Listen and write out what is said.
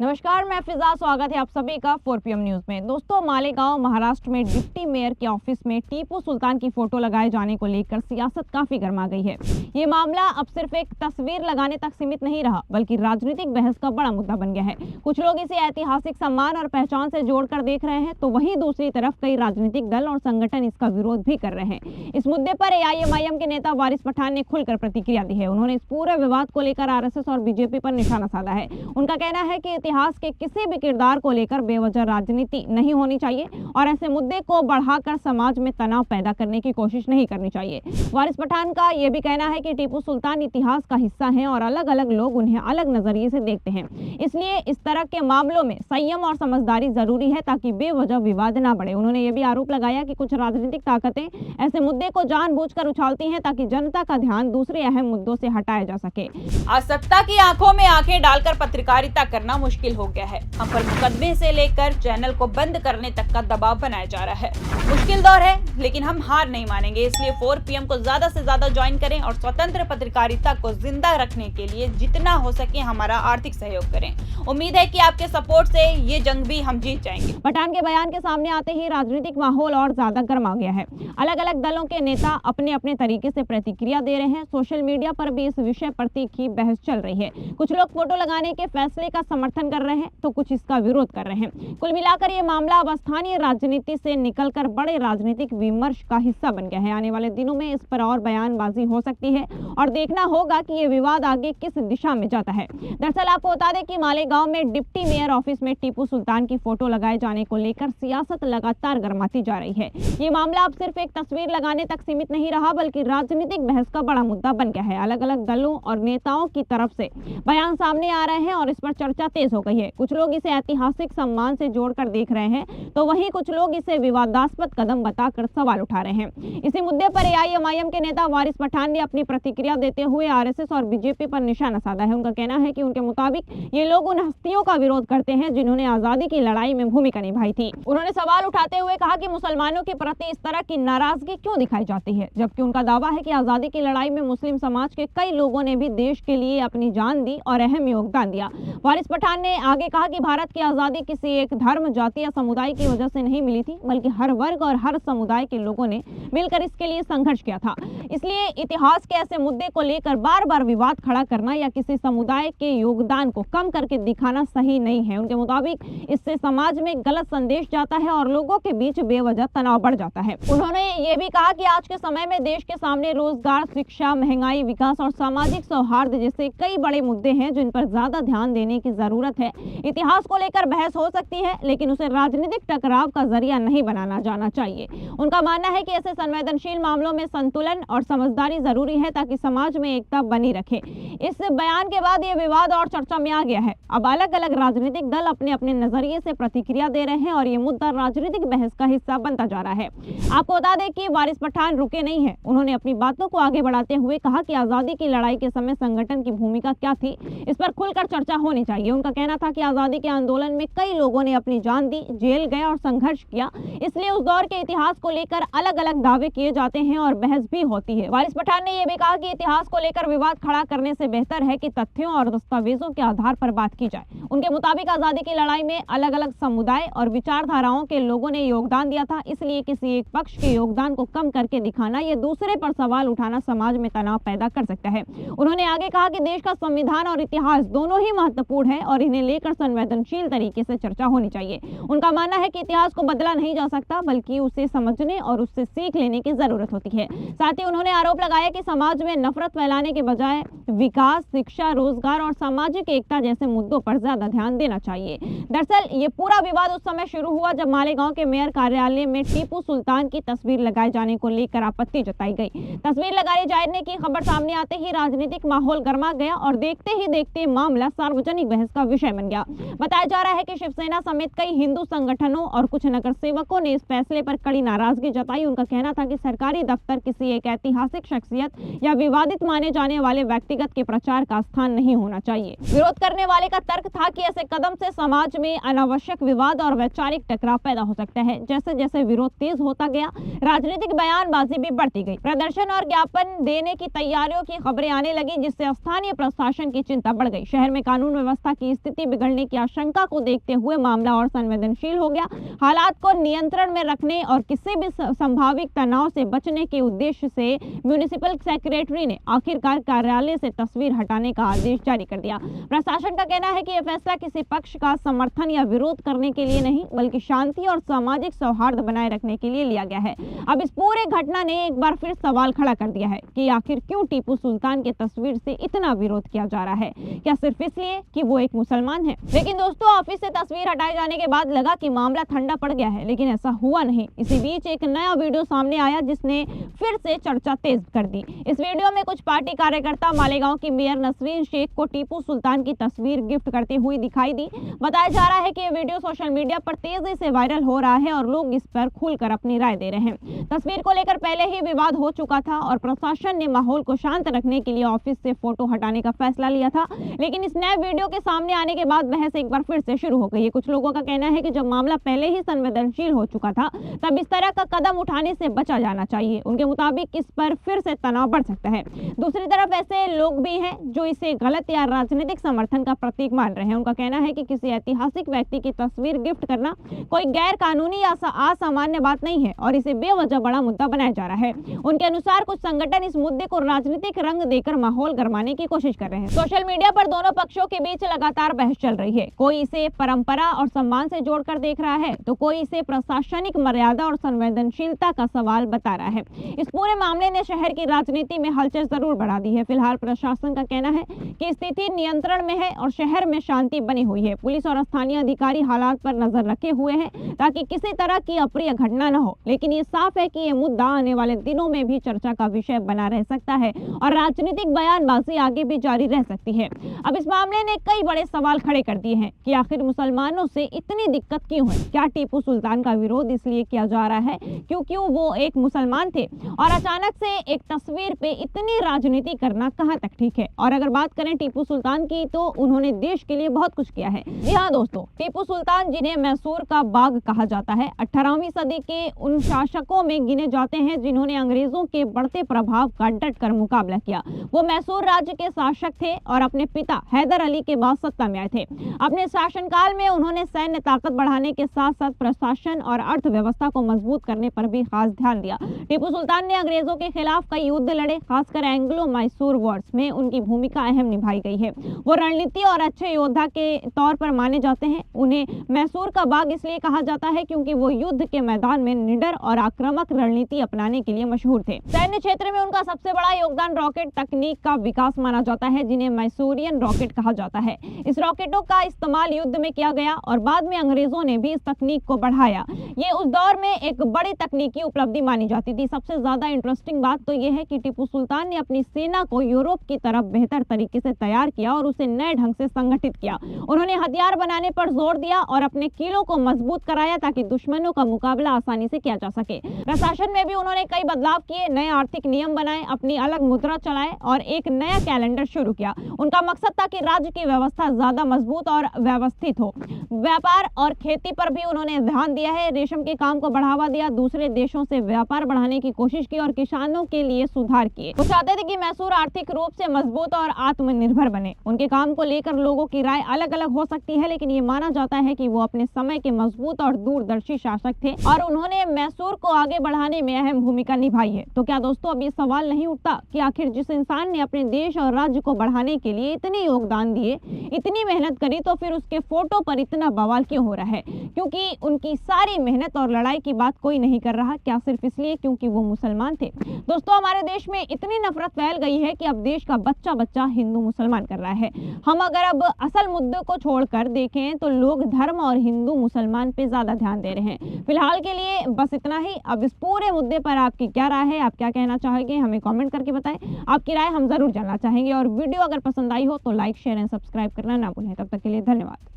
नमस्कार, मैं फिजा। स्वागत है आप सभी का 4 PM न्यूज में। दोस्तों, मालेगांव महाराष्ट्र में डिप्टी मेयर के ऑफिस में टीपू सुल्तान की फोटो लगाए जाने को लेकर सियासत काफी गर्मा गई है। ये मामला अब सिर्फ एक तस्वीर लगाने तक सीमित नहीं रहा, बल्कि राजनीतिक बहस का बड़ा मुद्दा बन गया है। कुछ लोग इसे ऐतिहासिक सम्मान और पहचान से जोड़कर देख रहे हैं, तो वहीं दूसरी तरफ कई राजनीतिक दल और संगठन इसका विरोध भी कर रहे हैं। इस मुद्दे पर AIMIM के नेता वारिस पठान ने खुलकर प्रतिक्रिया दी है। उन्होंने इस पूरे विवाद को लेकर RSS और BJP पर निशाना साधा है। उनका कहना है कि इतिहास के किसी भी किरदार को लेकर बेवजह राजनीति नहीं होनी चाहिए और ऐसे मुद्दे को बढ़ाकर समाज में तनाव पैदा करने की कोशिश नहीं करनी चाहिए। वारिस पठान का यह भी कहना है कि टीपू सुल्तान इतिहास का हिस्सा हैं और अलग अलग लोग उन्हें अलग नजरिए से देखते हैं। इसलिए इस तरह के मामलों में संयम और समझदारी जरूरी है ताकि बेवजह विवाद न बढ़े। उन्होंने यह भी आरोप लगाया कि कुछ राजनीतिक ताकतें ऐसे मुद्दे को जानबूझकर उछालती हैं ताकि जनता का ध्यान दूसरे अहम मुद्दों से हटाया जा सके। आज सत्ता की आंखों में आंखें डालकर पत्रकारिता करना मुश्किल हो गया है। हम पर मुकदमे से लेकर चैनल को बंद करने तक का दबाव बनाया जा रहा है। मुश्किल दौर है, लेकिन हम हार नहीं मानेंगे। इसलिए 4 PM को ज्यादा से ज्यादा ज्वाइन करें और स्वतंत्र पत्रकारिता को जिंदा रखने के लिए जितना हो सके हमारा आर्थिक सहयोग करें। उम्मीद है कि आपके सपोर्ट से ये जंग भी हम जीत जाएंगे। पठान के बयान के सामने आते ही राजनीतिक माहौल और ज्यादा गर्मा गया है। अलग अलग दलों के नेता अपने अपने तरीके से प्रतिक्रिया दे रहे हैं। सोशल मीडिया पर भी इस विषय पर तीखी बहस चल रही है। कुछ लोग फोटो लगाने के फैसले का समर्थन कर रहे हैं, तो कुछ इसका विरोध कर रहे हैं। कुल मिलाकर ये मामला अब स्थानीय राजनीति से निकलकर बड़े राजनीतिक विमर्श का हिस्सा बन गया है। आने वाले दिनों में इस पर और बयानबाजी हो सकती है और देखना होगा कि ये विवाद आगे किस दिशा में जाता है। दरअसल आपको बता दें कि मालेगांव में डिप्टी मेयर ऑफिस में टीपू सुल्तान की फोटो लगाए जाने को लेकर सियासत लगातार गर्माती जा रही है। ये मामला अब सिर्फ एक तस्वीर लगाने तक सीमित नहीं रहा, बल्कि राजनीतिक बहस का बड़ा मुद्दा बन गया है। अलग अलग दलों और नेताओं की तरफ से बयान सामने आ रहे हैं और इस पर चर्चा तेज हो गई है। कुछ लोग इसे ऐतिहासिक सम्मान से जोड़कर देख रहे हैं, तो वहीं कुछ लोग इसे विवादास्पद कदम बताकर सवाल उठा रहे हैं। इसी मुद्दे पर AIMIM के नेता वारिस पठान ने अपनी प्रतिक्रिया देते हुए RSS और BJP पर निशाना साधा है। उनका कहना है कि उनके मुताबिक ये लोग उन हस्तियों का विरोध करते हैं जिन्होंने आजादी की लड़ाई में भूमिका निभाई थी। उन्होंने सवाल उठाते हुए कहा कि मुसलमानों के प्रति इस तरह की नाराजगी क्यों दिखाई जाती है, जबकि उनका दावा है कि आजादी की लड़ाई में मुस्लिम समाज के कई लोगों ने भी देश के लिए अपनी जान दी और अहम योगदान दिया। वारिस पठान ने आगे कहा कि भारत की आजादी किसी एक धर्म, जाति या समुदाय की वजह से नहीं मिली थी, बल्कि हर वर्ग और हर समुदाय के लोगों ने मिलकर इसके लिए संघर्ष किया था। इसलिए इतिहास के ऐसे मुद्दे को लेकर बार बार विवाद खड़ा करना या किसी समुदाय के योगदान को कम करके दिखाना सही नहीं है। उनके मुताबिक इससे समाज में गलत संदेश जाता है और लोगों के बीच बेवजह तनाव बढ़ जाता है। उन्होंने ये भी कहा कि आज के समय में देश के सामने रोजगार, शिक्षा, महंगाई, विकास और सामाजिक सौहार्द जैसे कई बड़े मुद्दे हैं जिन पर ज्यादा ध्यान देने की जरूरत है। इतिहास को लेकर बहस हो सकती है, लेकिन उसे राजनीतिक टकराव का जरिया नहीं बनाना जाना चाहिए। उनका मानना है कि ऐसे संवेदनशील मामलों में संतुलन और समझदारी जरूरी है ताकि समाज में एकता बनी रखे। इस बयान के बाद ये विवाद और चर्चा में आ गया है। अब अलग अलग राजनीतिक दल अपने अपने नजरिए से प्रतिक्रिया दे रहे हैं और ये मुद्दा राजनीतिक बहस का हिस्सा बनता जा रहा है। आपको बता दें कि वारिस पठान रुके नहीं है। उन्होंने अपनी बातों को आगे बढ़ाते हुए कहा कि आजादी की लड़ाई के समय संगठन की भूमिका क्या थी, इस पर खुलकर चर्चा होनी चाहिए। उनका कहना था कि आजादी के आंदोलन में कई लोगों ने अपनी जान दी, जेल गए और संघर्ष किया, इसलिए उस दौर के इतिहास को लेकर अलग अलग दावे किए जाते हैं और बहस भी होती है। वारिस पठान ने यह भी कहा कि इतिहास को लेकर विवाद खड़ा करने से बेहतर है कि तथ्यों और दस्तावेजों के आधार पर बात की जाए। उनके मुताबिक आजादी की लड़ाई में अलग अलग समुदाय और विचारधाराओं के लोगों ने योगदान दिया था, इसलिए किसी एक पक्ष के योगदान को कम करके दिखाना या दूसरे पर सवाल उठाना समाज में तनाव पैदा कर सकता है। उन्होंने आगे कहा कि देश का संविधान और इतिहास दोनों ही महत्वपूर्ण है और इन्हें लेकर संवेदनशील तरीके से चर्चा होनी चाहिए। उनका मानना है कि इतिहास को बदला नहीं जा सकता, बल्कि उसे समझने और उससे सीख लेने की जरूरत होती है। साथ ही उन्होंने आरोप लगाया कि समाज में नफरत फैलाने के बजाय विकास, शिक्षा, रोजगार और सामाजिक एकता जैसे मुद्दों पर ज्यादा ध्यान देना चाहिए। दरअसल ये पूरा विवाद उस समय शुरू हुआ जब मालेगांव के मेयर कार्यालय में टीपू सुल्तान की तस्वीर लगाए जाने को लेकर आपत्ति जताई गई। तस्वीर लगाए जाने की खबर सामने आते ही राजनीतिक माहौल गर्मा गया और देखते ही देखते मामला सार्वजनिक बहस का विषय बन गया। बताया जा रहा है कि शिवसेना समेत कई हिंदू संगठनों और कुछ नगर सेवकों ने इस फैसले पर कड़ी नाराजगी जताई। उनका कहना था कि सरकारी दफ्तर किसी एक ऐतिहासिक शख्सियत या विवादित माने जाने वाले व्यक्तिगत के प्रचार का स्थान नहीं होना चाहिए। विरोध करने वाले का तर्क था कि ऐसे कदम से समाज में अनावश्यक विवाद और वैचारिक टकराव पैदा हो सकता है। जैसे जैसे विरोध तेज होता गया, राजनीतिक बयानबाजी भी बढ़ती गई। प्रदर्शन और ज्ञापन देने की तैयारियों की खबरें आने लगी, जिससे स्थानीय प्रशासन की चिंता बढ़ गई। शहर में कानून व्यवस्था की स्थिति स्थिति बिगड़ने की आशंका को देखते हुए मामला और संवेदनशील हो गया। हालात को नियंत्रण में रखने और किसी भी संभावित तनाव से बचने के उद्देश्य से म्युनिसिपल सेक्रेटरी ने आखिरकार कार्यालय से तस्वीर हटाने का आदेश जारी कर दिया। प्रशासन का कहना है कि यह फैसला किसी पक्ष का समर्थन या विरोध करने के लिए नहीं, बल्कि शांति और सामाजिक सौहार्द बनाए रखने के लिए लिया गया है। अब इस पूरे घटना ने एक बार फिर सवाल खड़ा कर दिया है कि आखिर क्यों टीपू सुल्तान की तस्वीर से इतना विरोध किया जा रहा है? क्या सिर्फ इसलिए कि वो एक मुसलमान है? लेकिन दोस्तों, ऑफिस से तस्वीर हटाए जाने के बाद लगा कि मामला ठंडा पड़ गया है, लेकिन ऐसा हुआ नहीं। इसी बीच एक नया वीडियो सामने आया जिसने फिर से चर्चा तेज कर दी। इस वीडियो में कुछ पार्टी कार्यकर्ता मालेगांव की मेयर नसरीन शेख को टीपू सुल्तान की तस्वीर गिफ्ट करते हुए दिखाई दी। बताया जा रहा है कि यह वीडियो सोशल मीडिया पर तेजी से वायरल हो रहा है और लोग इस पर खुलकर अपनी राय दे रहे हैं। तस्वीर को लेकर पहले ही विवाद हो चुका था और प्रशासन ने माहौल को शांत रखने के लिए ऑफिस से फोटो हटाने का फैसला लिया था, लेकिन इस नए वीडियो के सामने आने के बाद बहस एक बार फिर से शुरू हो गई है। कुछ लोगों का कहना है कि जब मामला पहले ही संवेदनशील हो चुका था, तब इस तरह का कदम उठाने से बचा जाना चाहिए। उनके मुताबिक इस पर फिर से तनाव बढ़ सकता है। दूसरी तरफ ऐसे लोग भी हैं जो इसे गलत या राजनीतिक समर्थन का प्रतीक मान रहे हैं। उनका कहना है कि किसी ऐतिहासिक व्यक्ति की तस्वीर गिफ्ट करना कोई गैर कानूनी या असामान्य बात नहीं है और इसे बेवजह बड़ा मुद्दा बनाया जा रहा है। उनके अनुसार कुछ संगठन इस मुद्दे को राजनीतिक रंग देकर माहौल गरमाने की कोशिश कर रहे हैं। सोशल मीडिया पर दोनों पक्षों के बीच लगातार बहस चल रही है। कोई इसे परंपरा और सम्मान से जोड़कर देख रहा है, तो कोई इसे प्रशासनिक मर्यादा और संवेदनशीलता का सवाल बता रहा है। इस पूरे मामले ने शहर की राजनीति में हलचल जरूर बढ़ा दी है। फिलहाल प्रशासन का कहना है कि स्थिति नियंत्रण में है और शहर में शांति बनी हुई है। पुलिस और स्थानीय अधिकारी हालात पर नजर रखे हुए हैं ताकि किसी तरह की अप्रिय घटना न हो। लेकिन ये साफ है कि ये मुद्दा आने वाले दिनों में भी चर्चा का विषय बना रह सकता है और राजनीतिक बयानबाजी आगे भी जारी रह सकती है। अब इस मामले ने कई बड़े सवाल खड़े कर दिए हैं कि आखिर मुसलमानों से इतनी दिक्कत क्यों है? क्या टीपू सुल्तान का विरोध इसलिए किया जा रहा है क्योंकि वो एक मुसलमान थे? और अचानक से एक तस्वीर पे इतनी राजनीति करना कहाँ तक ठीक है? और अगर बात करें टीपू सुल्तान की, तो उन्होंने देश के लिए बहुत कुछ किया है। जी हाँ दोस्तों, टीपू सुल्तान जिन्हें मैसूर का बाग कहा जाता है, 18वीं सदी के उन शासकों में गिने जाते हैं जिन्होंने अंग्रेजों के बढ़ते प्रभाव का डटकर मुकाबला किया। वो मैसूर राज्य के शासक थे और अपने पिता हैदर अली के बाद सत्ता में आए थे। अपने शासनकाल में उन्होंने सैन्य ताकत बढ़ाने के साथ साथ प्रशासन और अर्थव्यवस्था को मजबूत करने पर भी खास ध्यान दिया। टीपू सुल्तान ने अंग्रेजों के खिलाफ कई युद्ध लड़े, खासकर एंग्लो मैसूर वॉर्स में उनकी भूमिका अहम निभाई गई है। वो रणनीति और अच्छे योद्धा के तौर पर माने जाते हैं। उन्हें मैसूर का बाग इसलिए कहा जाता है क्योंकि वो युद्ध के मैदान में निडर और आक्रामक रणनीति अपनाने के लिए मशहूर थे। सैन्य क्षेत्र में उनका सबसे बड़ा योगदान रॉकेट तकनीक का विकास माना जाता है, जिन्हें मैसूरियन रॉकेट कहा जाता है। इस रॉकेटों का इस्तेमाल युद्ध में किया गया और बाद में अंग्रेजों ने भी इस तकनीक को बढ़ाया। ये उस दौर में एक बड़ी तकनीकी उपलब्धि मानी जाती थी। सबसे ज्यादा इंटरेस्टिंग बात तो यह है कि टीपू सुल्तान ने अपनी सेना को यूरोप की तरफ बेहतर तरीके से तैयार किया और उसे नए ढंग से संगठित किया। उन्होंने हथियार बनाने पर जोर दिया और अपने किलों को मजबूत कराया ताकि दुश्मनों का मुकाबला आसानी से किया जा सके। प्रशासन में भी उन्होंने कई बदलाव किए, नए आर्थिक नियम बनाए, अपनी अलग मुद्रा चलाए और एक नया कैलेंडर शुरू किया। उनका मकसद था कि राज्य की व्यवस्था ज्यादा मजबूत और व्यवस्थित हो। व्यापार और खेती पर भी उन्होंने ध्यान दिया है, रेशम के काम को बढ़ावा दिया, दूसरे देशों से व्यापार बढ़ाने की कोशिश की और किसानों के लिए सुधार किए। वो चाहते थे कि मैसूर आर्थिक रूप से मजबूत और आत्मनिर्भर बने। उनके काम को लेकर लोगों की राय अलग अलग हो सकती है, लेकिन ये माना जाता है कि वो अपने समय के मजबूत और दूरदर्शी शासक थे और उन्होंने मैसूर को आगे बढ़ाने में अहम भूमिका निभाई है। तो क्या दोस्तों अब ये सवाल नहीं उठता कि आखिर जिस इंसान ने अपने देश और राज्य को बढ़ाने के लिए इतने योगदान दिए, इतनी मेहनत करी, तो फिर उसके फोटो पर इतना बवाल क्यों हो रहा है? क्योंकि उनकी सारी मेहनत और लड़ाई की बात कोई नहीं कर रहा। क्या सिर्फ इसलिए क्योंकि वो मुसलमान थे? दोस्तों, हमारे देश में इतनी नफरत फैल गई है कि अब देश का बच्चा बच्चा हिंदू मुसलमान कर रहा है। हम अगर अब असल मुद्दे को छोड़कर देखें तो लोग धर्म और हिंदू मुसलमान पे ज्यादा ध्यान दे रहे हैं। फिलहाल के लिए बस इतना ही। अब इस पूरे मुद्दे पर आपकी क्या राय है? आप क्या कहना चाहेंगे? हमें कमेंट करके बताएं। आपकी राय हम जरूर जानना चाहेंगे और वीडियो अगर पसंद आई हो तो लाइक, शेयर एंड सब्सक्राइब करना ना भूलें। तब तक के लिए धन्यवाद।